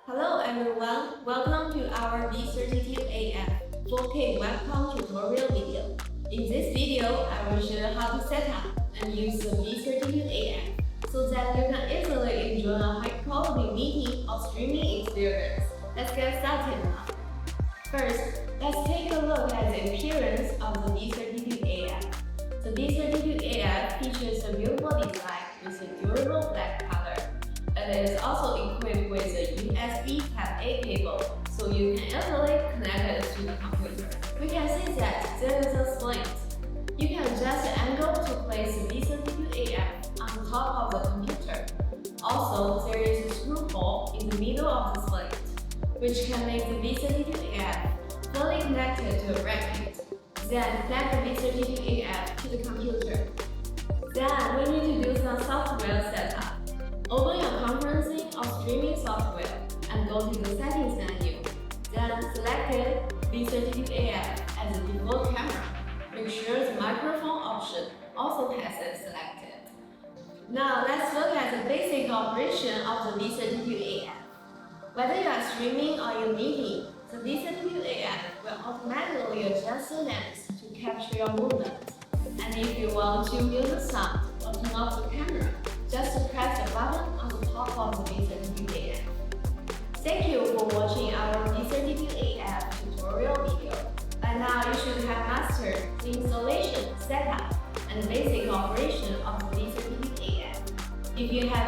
Hello everyone, welcome to our V32AF 4K webcam tutorial video. In this video, I will show you how to set up and use the V32AF so that you can easily enjoy a high-quality meeting or streaming experience. Let's get started now. First, let's take a look at the appearance of the V32AF. The V32AF features a beautiful design with a durable black color. It is also equipped with a USB Type-A cable, so you can easily connect it to the computer. We can see that there is a splint. You can adjust the angle to place the V32AF on top of the computer. Also, there is a screw hole in the middle of the splint, which can make the V32AF fully connected to a bracket. Then connect the V32AF to the computer. Then we need to do some software setup. Open your conferencing or streaming software and go to the settings menu. Then select V32AF as the default camera. Make sure the microphone option also has it selected. Now let's look at the basic operation of the V32AF. Whether you are streaming or you're meeting, the V32AF will automatically adjust the lens to capture your movement. And if you want to mute the sound or turn off the camera, just press the button on the top of the V32AF. Thank you for watching our V32AF tutorial video. By now, you should have mastered the installation, setup, and basic operation of the V32AF. If you have